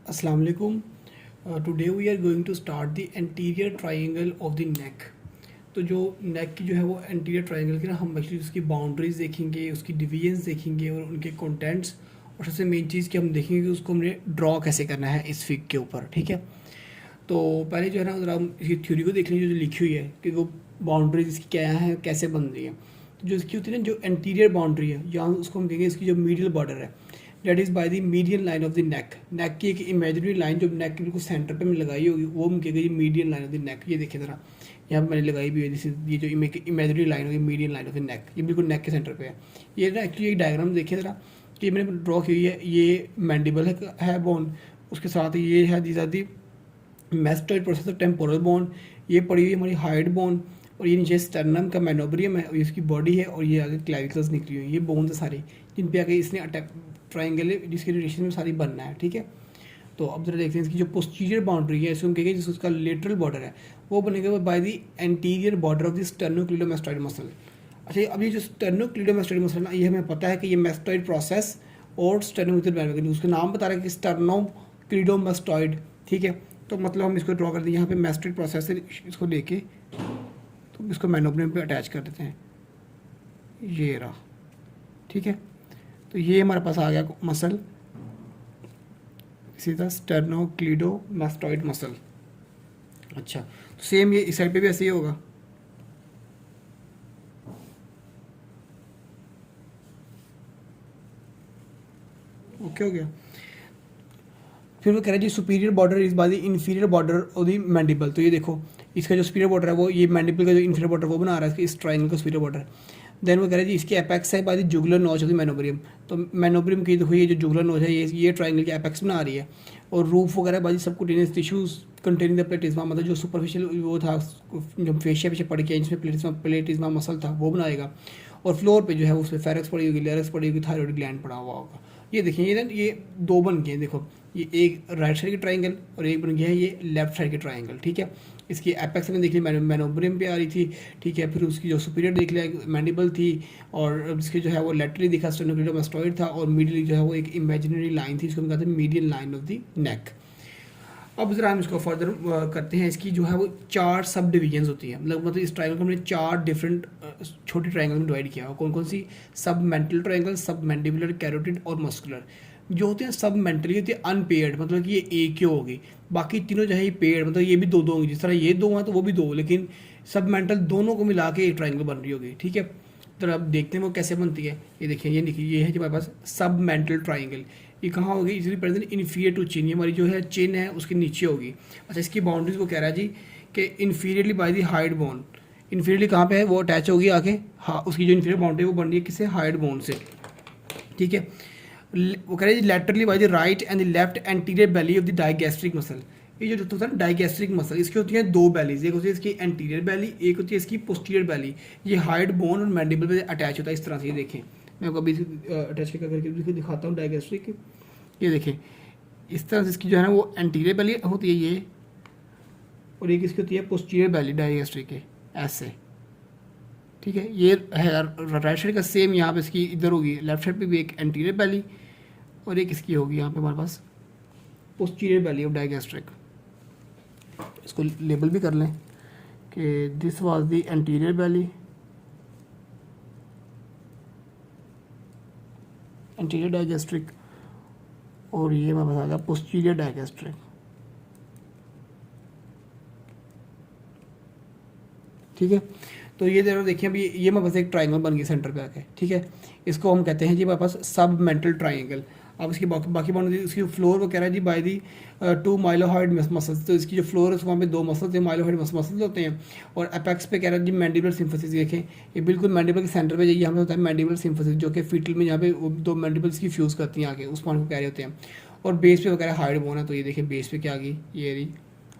Assalamu alaikum. Today we are going to start the anterior triangle of the neck. तो जो नेक की जो है वो एंटीरियर ट्रायंगल की ना हम एक्चुअली उसकी बाउंड्रीज देखेंगे, उसकी डिवीजन्स देखेंगे और उनके कंटेंट्स, और सबसे मेन चीज़ कि हम देखेंगे कि उसको हमने ड्रॉ कैसे करना है इस फिग के ऊपर। ठीक है, तो पहले जो है ना ज़रा हम इसकी थ्योरी को देख लीजिए जो लिखी हुई है कि वो बाउंड्रीज इसकी क्या है, कैसे बन रही है। तो जो इसकी होती है ना जो एंटीरियर बाउंड्री है, यहाँ उसको हम कहेंगे इसकी जो मीडियल बॉर्डर है, that is by the median line of the neck. Neck की एक इमेजिनरी लाइन जो नेक के बिल्कुल सेंटर पे मैंने लगाई होगी वो हम कहेंगे ये मीडियन लाइन ऑफ द नेक। ये देखिए ज़रा, यहाँ पर मैंने लगाई भी है ये जो इमेजिनरी लाइन होगी मीडियन लाइन ऑफ द नेक, ये बिल्कुल नेक के सेंटर पे है। ये ना एक्चुअली एक डायग्राम देखिए ज़रा कि मैंने ड्रॉ की हुई है। ये मैंडिबल है बोन, उसके साथ ये है दी जाती मैस्टोइड प्रोसेस टेम्पोरल बोन, ये पड़ी हुई हमारी हाइड बोन, और ये नीचे स्टर्नम का मैनोब्रियम है और ये इसकी बॉडी है, और ये आगे क्लैविकल्स निकली हुई है। ये बोन्स है सारी जिन पे आगे इसने अटैक ट्राइंगल जिसके रिलेशन में सारी बनना है। ठीक है, तो अब जरा देखते हैं इसकी जो पोस्टीरियर बाउंड्री है, इसको हम कहेंगे जिसका लेटरल बॉर्डर है वो बनेगा by the anterior border of the sternocleidomastoid muscle. अच्छा, अब ये जो स्टर्नोक्लीडोमास्टोइड मसल ना, ये हमें पता है कि ये मैस्टोइड प्रोसेस और स्टर्नोक्लीडोमास्टोइड, उसका नाम बता रहा है कि स्टर्नोक्लीडोमास्टोइड। ठीक है, तो मतलब हम इसको ड्रॉ कर दें यहाँ पे मैस्टोइड प्रोसेस से इसको लेके तो इसको मैनोब्रियम पे अटैच कर देते हैं, ये रहा। ठीक है, तो ये हमारे पास आ गया मसल, सीधा स्टर्नोक्लीडोमास्टोइड मसल। अच्छा, तो सेम ये इस साइड पे भी ऐसे ही होगा। ओके हो गया। फिर वो कह रहा है जी superior border is by the inferior border of the mandible. तो ये देखो इसका जो सुपीरियर बॉर्डर है वो ये मैंडिबल का जो इंफीरियर बॉर्डर वो बना रहा है इस ट्राइंगल का सुपीरियर बॉर्डर। देन वो कह रहा है जी इसके एपेक्स है by the jugular notch of the manubrium. तो मैनोब्रियम की देखो ये जो जुगुलर नॉच है ये ट्राइंगल के एपेक्स बना रही है, और रूफ वगैरह by subcutaneous tissues containing the platysma, मतलब जो सुपरफिशियल वो था जो फेशिया पीछे पड़ गया जिसमें प्लेटिज्मा मसल था वो बनाएगा, और फ्लोर पे जो है उसमें फेरेक्स पड़ी होगी, लेरेक्स पड़ी होगी, थायरॉइड ग्लैंड पड़ा हुआ होगा। ये देखिए ये दो बन गए हैं, देखो ये एक राइट साइड के ट्राइंगल और एक बन गया है ये लेफ्ट साइड के ट्राइंगल। ठीक है, इसकी एपेक्स में देख ली मैनोब्रियम पे आ रही थी। ठीक है, फिर उसकी जो सुपीरियर देख लिया मैंडिबल थी, और इसके जो है वो लेटरली दिखा स्टर्नोक्लीडोमास्टोइड था, और मिडिल जो है वो एक इमेजिनरी लाइन थी इसको हम कहते हैं मीडियन लाइन ऑफ द नेक। अब जरा हम इसको फर्दर करते हैं। इसकी जो है वो 4 सब डिवीजन्स होती हैं, मतलब इस ट्राइंगल को हमने 4 डिफरेंट छोटी ट्राइंगल में डिवाइड किया है। कौन कौन सी? सब मेंटल ट्राइंगल, सब मैंडिबुलर, कैरोटिड और मस्कुलर। जो होते हैं सब मेंटली होती है अनपेयर्ड, मतलब कि ये एक ही होगी, बाकी तीनों जो है ये पेयर्ड, मतलब ये भी दो होंगी, जिस तरह ये 2 हैं तो वो भी 2, लेकिन सब मेंटल दोनों को मिला के एक ट्राइंगल बन रही होगी। ठीक है, तो अब देखते हैं वो कैसे बनती है। ये देखिए ये लिखिए, ये है जो हमारे पास सब मेंटल ट्राइंगल। ये कहाँ होगी? इजली प्रेजेंट इन्फीरियर टू चिन, ये हमारी जो है चिन है उसके नीचे होगी। अच्छा, इसकी बाउंड्रीज को कह रहा है जी कि inferiorly by the hide bone. Inferiorly कहाँ पे है? वो अटैच होगी आके, हाँ उसकी जो इन्फीरियर बाउंड्री है वो बन रही है किससे? हाइड बोन से। ठीक है, वो कह रहे हैं laterally by the right and the left anterior belly of the digastric muscle. ये जो होता है ना डाइगैस्ट्रिक मसल, इसकी होती है 2 बेलीज, एक होती है इसकी एंटीरियर बेली, एक होती है इसकी पोस्टीरियर बेली। ये हाइड बोन और मैंडिबल पे अटैच होता है इस तरह से। ये देखें, मैं आपको अभी अटैच करके दिखाता हूँ डाइगैस्ट्रिक। ये देखें इस तरह से इसकी जो है ना वो एंटीरियर बेली होती है ये, और एक इसकी होती है पोस्टीरियर बेली डाइगैस्ट्रिक के ऐसे। ठीक है, ये है राइट साइड का सेम, यहाँ पे इसकी इधर होगी लेफ्ट साइड पे भी एक एंटीरियर बेली, और एक इसकी होगी यहाँ पे हमारे पास पोस्टीरियर बेली ऑफ डाइगैस्ट्रिक। इसको लेबल भी कर लें कि this was the anterior belly, anterior digastric, और ये मैं बता गया पोस्टीरियर डाइगैस्ट्रिक। ठीक है, तो ये जरूर देखिए अभी ये मेरे पास एक ट्राइंगल बन गई सेंटर पे आके। ठीक है, इसको हम कहते हैं जी मेरे पास सब मेंटल ट्राइंगल। अब इसकी बाकी बाउंड्री, इसकी फ्लोर वो कह रहा है जी बाय दी 2 माइलोहॉइड मसल्स। तो इसकी जो फ्लोर है उसको वहाँ पे 2 मसल्स हैं, माइलोहॉइड मसल्स होते हैं, और एपेक्स पे कह रहा है जी मैंडिबुलर सिम्फसिस। देखें ये बिल्कुल मैंडिबल के सेंटर पे जाइए, यहाँ पे होता है मैंडिबुलर सिम्फसिस, जो कि फीटल में यहाँ पे 2 मैंडिबल्स की फ्यूज़ करती हैं आगे, उस पॉइंट को कह रहे होते हैं। और बेस पे वगैरह हाइड बोन है, तो ये देखें बेस पे क्या आ गई, ये रही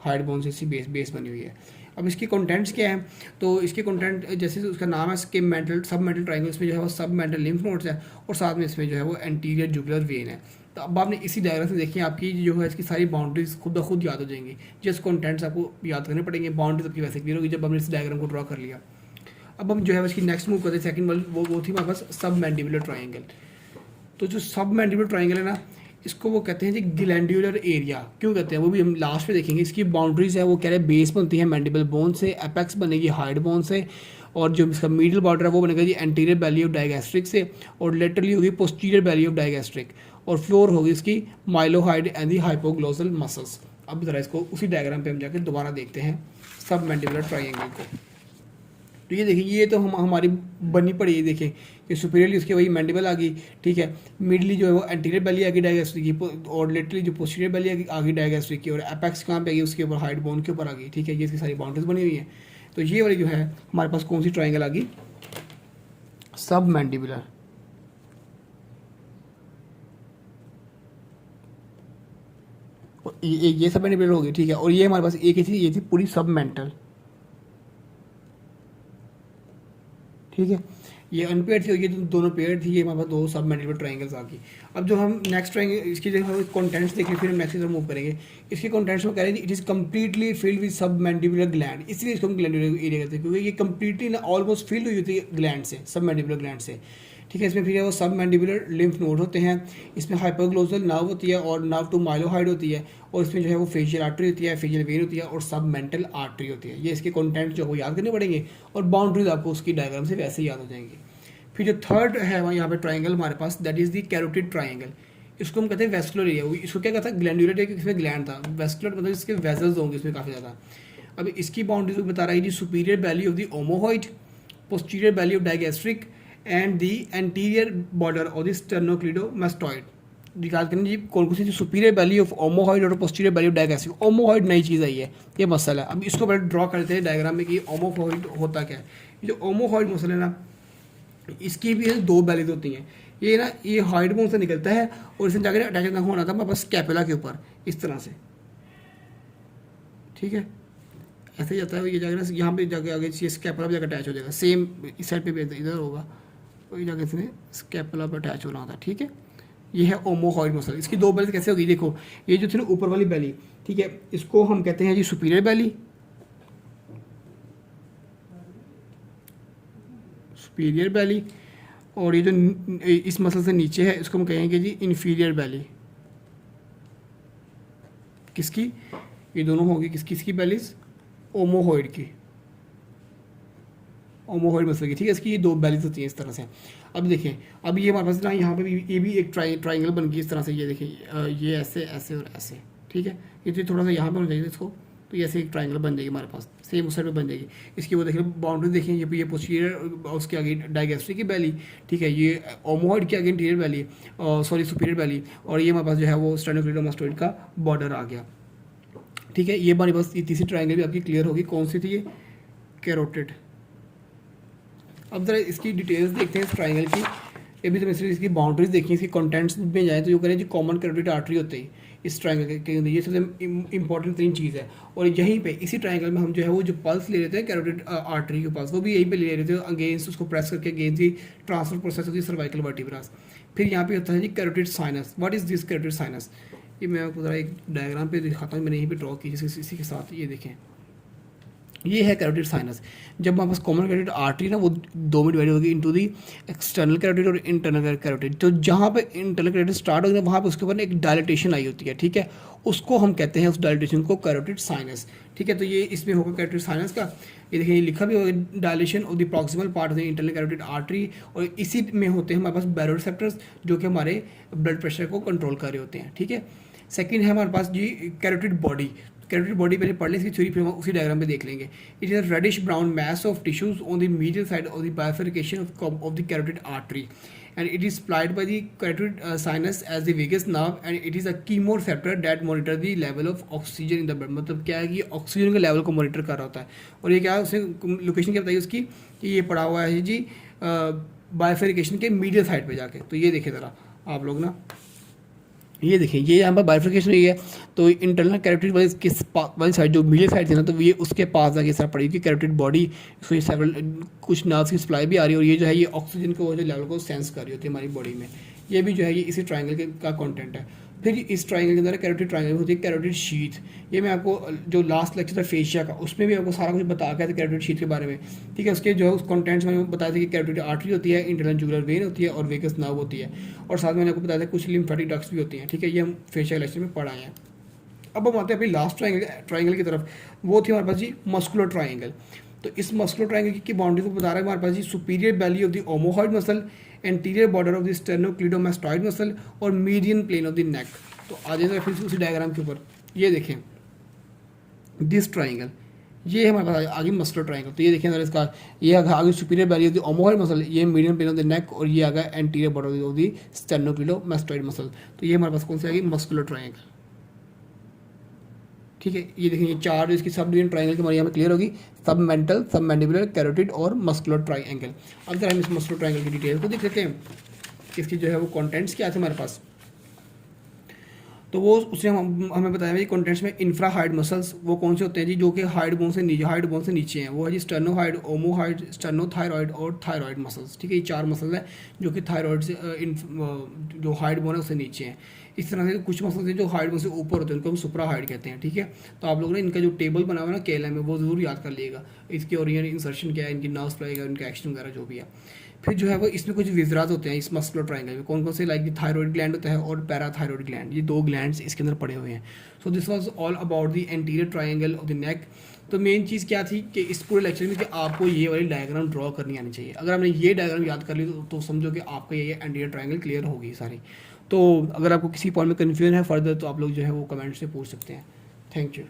हाइड बोन से इसकी बेस बनी हुई है। अब इसके कंटेंट्स क्या हैं? तो इसके कंटेंट जैसे उसका नाम है इसके मेंटल सब मेंटल ट्राइंगल, इसमें जो है वो सब मेंटल लिम्फ नोड्स है, और साथ में इसमें जो है वो एंटीरियर जुगुलर वेन है। तो अब आपने इसी डायग्राम से देखिए आपकी जो है इसकी सारी बाउंड्रीज खुद ब खुद याद हो जाएंगी। जस्ट कंटेंट्स आपको याद करने पड़ेंगे, बाउंड्रीज आपकी वैसे क्लियर होगी जब हमने इस डायग्राम को ड्रॉ कर लिया। अब हम जो है इसकी नेक्स्ट मूव करते हैं, सेकंड वाली वो थी हमारे पास सब मैंडिबुलर ट्राइंगल। तो जो सब मैंडिबुलर ट्राइंगल है ना, इसको वो कहते हैं जी ग्लैंड्यूलर एरिया। क्यों कहते हैं वो भी हम लास्ट में देखेंगे। इसकी बाउंड्रीज है वो कह रहे हैं बेस बनती है मैंडिबल बोन से, एपेक्स बनेगी हाइड बोन से, और जो इसका मिडिल बॉर्डर है वो बनेगा जी एंटीरियर बैली ऑफ डायगैस्ट्रिक से, और लेटरली होगी पोस्टीरियर बैली ऑफ डायगैस्ट्रिक, और फ्लोर होगी इसकी mylohyoid and the hypoglossal muscles. अब जरा इसको उसी डायग्राम पे हम जाकर दोबारा देखते हैं सब मैंडिबुलर ट्रायंगल को। तो ये देखिए ये तो हम हमारी बनी पड़ी है, देखिए कि सुपीरियरली उसकी वही मैंडिबल आ गई, ठीक है, मिडली जो है वो एंटीरियर बैली आ गई डायगैस्ट्रिक की, और लेटरली जो पोस्टीरियर बैली आ गई डायगैस्ट्रिक की, और एपेक्स कहाँ पे आ गई उसके ऊपर हाइड बोन के ऊपर आ गई, ठीक है, ये इसकी सारी बाउंड्रीज बनी हुई हैं। तो ये वाली जो है हमारे पास कौन सी ट्रायंगल आ गई, सब मैंडिबुलर। ये सब मैंडिबुलर हो गई, ठीक है, और ये हमारे पास एक ही थी, ये थी पूरी सब मेंटल, ठीक है, ये अनपेयर थी और ये दोनों पेयर थी, ये हमारे पास दो सब मैंडिबुलर ट्रायंगल्स आ गई। अब जो हम नेक्स्ट ट्रायंगल इसकी जो हम कंटेंट्स देखें फिर हम नेक्स्ट की तरफ मूव करेंगे। इसके कंटेंट्स में कह रहे हैं it is completely filled with सब मैंडिबुलर ग्लैंड, इसलिए इसको हम ग्लैंडुलर एरिया कहते हैं क्योंकि ये कम्प्लीटली ना ऑलमोस्ट फिल्ड हुई होती है ग्लैंड से, सब मैंडिबुलर ग्लैंड से, ठीक है। इसमें फिर वो सब मैंडिबुलर लिम्फ नोड होते हैं, इसमें हाइपोग्लोसल नर्व होती है और नर्व टू माइलोहाइड होती है, और इसमें जो है वो फेशियल आर्टरी होती है, फेशियल वेन होती है, और सब मेंटल आर्टरी होती है। ये इसके कंटेंट जो है वो याद करने पड़ेंगे, और बाउंड्रीज आपको उसकी डायग्राम से वैसे ही याद हो जाएंगी। फिर जो थर्ड है वहाँ यहाँ पे ट्रायंगल हमारे पास, that is the carotid triangle. इसको हम कहते हैं वेस्कुलर एरिया। इसको क्या कहता है, ग्लैंडुलर एरिया, इसमें ग्लैंड था, वेस्कुलर मतलब इसके वेजल्स होंगे इसमें काफ़ी ज़्यादा। अब इसकी बाउंड्रीज बता रहा है जी superior belly of the omohyoid, posterior belly of digastric and the anterior border of the sternocleidomastoid. याद करें जी कौन सी सुपीरियर बैली ऑफ ओमोहॉइड और posterior belly of digastric. Omohyoid नई चीज़ आई है, ये मसल है। अब इसको पहले ड्रॉ करते हैं डायग्राम में कि ओमोहॉइड होता क्या है। ये जो ओमोहॉइड मसल है ना, इसकी भी दो बैलीज होती हैं। ये ना ये हाइड बोन से निकलता है और इसमें जाकर अटैच होना था हमारे पास स्कैपुला के ऊपर इस तरह से, ठीक है, ऐसे जाता है। ये जाकर यहाँ पे जाके आगे ये स्कैपुला पे जाकर अटैच हो जाएगा, सेम इस साइड पे भी इधर होगा, और ये जाकर इसमें स्कैपुला पे अटैच होना था, ठीक है। ये है ओमोहॉइड मसल। इसकी दो बैली कैसे होगी, देखो ये जो थी ना ऊपर वाली बैली, ठीक है, इसको हम कहते हैं जी सुपीरियर बैली, सुपीरियर बैली, और ये जो इस मसल से नीचे है इसको हम कहेंगे जी इन्फीरियर बैली। किसकी, ये दोनों होगी किसकी बैलीज, ओमोहॉइड की, ओमोहॉइड मसल की, ठीक है। इसकी ये दो बैलीज होती हैं इस तरह से। अब देखिए अब ये हमारे पास ना यहाँ पे भी ये भी एक ट्राइंगल बन गई इस तरह से, ये देखिए ये ऐसे ऐसे और ऐसे, ठीक है। ये थोड़ा सा यहाँ पर हो जाएगा इसको, तो ऐसे एक ट्रायंगल बन जाएगी हमारे पास, सेम उस साइड में बन जाएगी। इसकी वो देखिए बाउंड्री देखिए, ये पोस्टीरियर उसके आगे डायगैस्ट्रिक की बैली, ठीक है, ये ओमोहॉइड के आगे इंटीरियर बैली, सॉरी सुपीरियर बैली, और ये हमारे पास जो है वो स्टेनोक्लिडोमास्टोइड का बॉर्डर आ गया, ठीक है। ये हमारे पास तीसरी ट्रायंगल भी आपकी क्लियर होगी। कौन सी थी ये, कैरोटिड। अब जरा इसकी डिटेल्स देखते हैं इस ट्रायंगल की। ये भी तो सिर्फ इसकी बाउंड्रीज देखिए, इसकी कंटेंट्स में जाए तो जो करें जो कॉमन कैरोटिड आर्टरी होती है इस ट्रायंगल के अंदर, ये सबसे इंपॉर्टेंट तीन चीज़ है। और यहीं पे इसी ट्रायंगल में हम जो है वो जो पल्स ले लेते हैं कैरोटिड आर्टरी के पास, वो भी यहीं पे ले लेते हैं अगेंस्ट, उसको प्रेस करके अगेंस्ट ही ट्रांसफर प्रोसेस होती है सर्वाइकल वर्टिब्रास। फिर यहाँ पे होता है जी carotid sinus. What is this carotid sinus, ये मैं आपको ज़रा एक डायग्राम पे दिखाता हूँ, मैंने यहीं पे ड्रॉ की इसी के साथ, ये देखें ये है कैरोटिड साइनस। जब हमारे पास कॉमन कैरोटिड आर्टरी ना वो दो में डिवाइड होगी इनटू दी एक्सटर्नल कैरोटिड और इंटरनल कैरोटिड। तो जहाँ पे इंटरनल कैरोटिड स्टार्ट होगी वहाँ पे उसके ऊपर एक डायलेटेशन आई होती है, ठीक है, उसको हम कहते हैं उस डायलेटेशन को कैरोटिड साइनस, ठीक है। तो ये इसमें होगा कैरोटिड साइनस का, ये देखिए ये लिखा भी होगा dilation of the proximal part of the internal carotid artery, और इसी में होते हैं हमारे पास बैरोरिसेप्टर्स जो कि हमारे ब्लड प्रेशर को कंट्रोल कर रहे होते हैं, ठीक है। सेकेंड है हमारे पास जी कैरोटिड बॉडी। कैरोटिड बॉडी पहले पढ़ लें इसकी थ्योरी, फिर हम उसी डायग्राम में देख लेंगे। It is a reddish brown mass of tissues on the medial side of the bifurcation of the carotid artery, and it is supplied by the carotid sinus as the vagus nerve, and it is a chemoreceptor that monitor the level of oxygen in the blood। मतलब क्या है कि oxygen के level को monitor कर रहा होता है। और ये क्या है, उसे लोकेशन क्या बताइए उसकी, कि ये पड़ा हुआ है जी बाइफर्केशन के मीडियल साइड पे जाके। तो ये देखिए ज़रा आप लोग ना, ये देखिए ये यहाँ पर बाइफर्केशन हुई है, तो इंटरनल कैरोटिड वाली साइड जो मीडियल साइड थी ना, तो ये उसके पास जाके इस तरह पड़ेगी कैरोटिड बॉडी, इसको ये सेवरल कुछ नर्व्स की सप्लाई भी आ रही है, और ये जो है ये ऑक्सीजन को जो लेवल को सेंस कर रही होती है हमारी बॉडी में। ये भी जो है ये इसी ट्रायंगल का कंटेंट है। फिर इस ट्राइंगल के अंदर कैरोटिड ट्राइंगल होती है कैरोटिड शीथ। ये मैं आपको जो लास्ट लेक्चर था फेशिया का उसमें भी आपको सारा कुछ बता गया था कैरोटिड शीथ के बारे में, ठीक है। उसके जो है उस कंटेंट्स में बताया था कि कैरोटिड आर्टरी होती है, इंटरनल जुगुलर वेन होती है और वेगस नर्व होती है, और साथ में मैंने आपको बताया था कुछ लिम्फेटिक डक्ट्स भी होती हैं, ठीक है। ये हम फेशिया लेक्चर में पढ़ाए हैं। अब हम आते हैं अपनी लास्ट ट्राइंगल की तरफ, वो थी हमारे पास जी मस्कुलर ट्राइंगल। तो इस मस्कुलर ट्राइंगल की बाउंड्री को बता रहा है हमारे पास जी superior belly of the omohyoid muscle, anterior border of the sternocleidomastoid muscle और median plane of the neck. तो आ जाए फिर उसी डायग्राम के ऊपर, ये देखें दिस ट्राइंगल, ये हमारे पास आगे मस्कुलर ट्राइंगल। तो ये देखें अगर इसका, ये आगे superior belly of the omohyoid muscle, ये median plane of the neck और ये आगे anterior border of the sternocleidomastoid muscle. तो ये हमारे पास कौन सी आएगी मस्कुलर ट्राइंगल, ठीक है। ये देखिए ये चार इसकी सब डिवीजन ट्राइंगल की हमारी हमें क्लियर होगी, सब मेंटल, सब मैंडिबुलर, कैरोटिड और मस्कुलर ट्राइंगल। अगर हम इस मस्कुलर ट्राइंगल की डिटेल को देख लेते हैं, इसकी जो है वो कंटेंट्स क्या थे हमारे पास, तो वो उसने हमें बताया है कंटेंट्स में इंफ्रा हाइड मसल्स वो कौन से होते हैं जी, जो कि हाइड बोन से नीचे हैं, वो है जी स्टर्नोहाइड, ओमोहाइड, स्टर्नोथायरॉइड और थायरॉइड मसल्स, ठीक है। ये चार मसल्स हैं जो कि थायरॉइड से जो हाइड बोन है उससे नीचे हैं। इस तरह से कुछ मसल्स हैं जो हाइड बोन से ऊपर होते हैं, उनको हम सुप्रा हाइड कहते हैं, ठीक है। तो आप लोगों ने इनका जो टेबल बना हुआ है ना केएलएम में, वो जरूर याद कर लीजिएगा, इसके ओरिजिनल इंसर्शन क्या है, इनकी नर्व सप्लाई क्या है, इनका एक्शन वगैरह जो भी है। फिर जो है वो इसमें कुछ विजरात होते हैं इस मस्कुलर ट्राइंगल में, कौन कौन से, लाइक थायरॉइड ग्लैंड होता है और पैराथायरॉइड ग्लैंड, ये दो ग्लैंड्स इसके अंदर पड़े हुए हैं। So this was all about the anterior triangle of the neck. तो मेन चीज़ क्या थी कि इस पूरे लेक्चर में कि आपको ये वाली डायग्राम ड्रॉ करनी आनी चाहिए। अगर आपने ये डायग्राम याद कर ली तो समझो कि आपका ये एंटीरियर ट्राइंगल क्लियर होगी सारी। तो अगर आपको किसी पॉइंट में कन्फ्यूजन है फर्दर तो आप लोग जो है वो कमेंट से पूछ सकते हैं। Thank you.